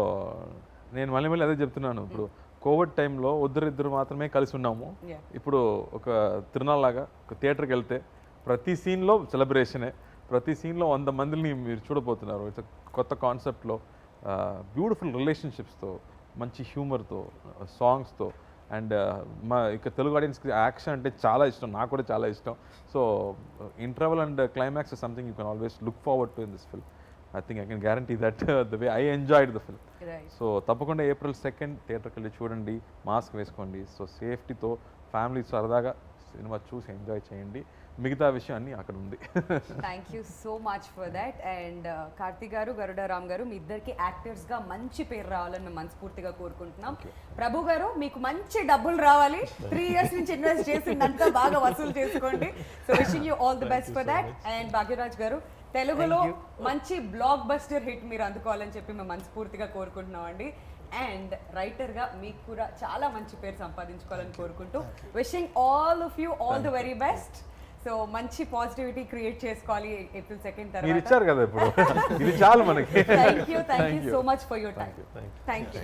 నేను మళ్ళీ అదే చెప్తున్నాను. ఇప్పుడు కోవిడ్ టైంలో ఇద్దరు మాత్రమే కలిసి ఉన్నాము. Yeah. ఇప్పుడు ఒక తిరునాళ్ళలాగా ఒక థియేటర్కి వెళ్తే ప్రతి సీన్లో సెలబ్రేషనే, ప్రతి సీన్లో 100 మందిని మీరు చూడబోతున్నారు. ఇట్స్ కొత్త కాన్సెప్ట్లో బ్యూటిఫుల్ రిలేషన్షిప్స్తో, మంచి హ్యూమర్తో, సాంగ్స్తో. అండ్ మా ఇక తెలుగు ఆడియన్స్కి యాక్షన్ అంటే చాలా ఇష్టం, నాకు కూడా చాలా ఇష్టం. So interval and climax is something you can always look forward to in this film. I think I can guarantee that the way I enjoyed the film. Right. So తప్పకుండా April 2nd థియేటర్కి వెళ్ళి చూడండి, mask వేసుకోండి. So సేఫ్టీతో family సరదాగా cinema చూసి enjoy చేయండి. మిగతా విషయం అన్నీ అక్కడ ఉంది. Thank you so much for that. And Karthik గారు, గరుడ రామ్ గారు, మీ ఇద్దరికి యాక్టర్స్గా మంచి పేరు రావాలని మేము మనస్ఫూర్తిగా కోరుకుంటున్నాం. ప్రభు గారు, మీకు మంచి డబ్బులు రావాలి. 3 years నుంచి ఇన్వెస్ట్ చేసిందంతా బాగా వసూలు చేసుకోండి. So wishing you all the best for that. And Bhagyaraj గారు, తెలుగులో మంచి బ్లాక్ బస్టర్ హిట్ మీరు అందుకోవాలని చెప్పి మేము మనస్ఫూర్తిగా కోరుకుంటున్నాం అండి. అండ్ రైటర్గా మీకు కూడా చాలా మంచి పేరు సంపాదించుకోవాలని కోరుకుంటూ wishing all of you all the very best. So మంచి పాజిటివిటీ క్రియేట్ చేసుకోవాలి April 2nd మీరు తర్వాత. ఇచ్చారు కదా ఇప్పుడు, ఇది చాలు మనకి. Thank you so much for your time. Thank you.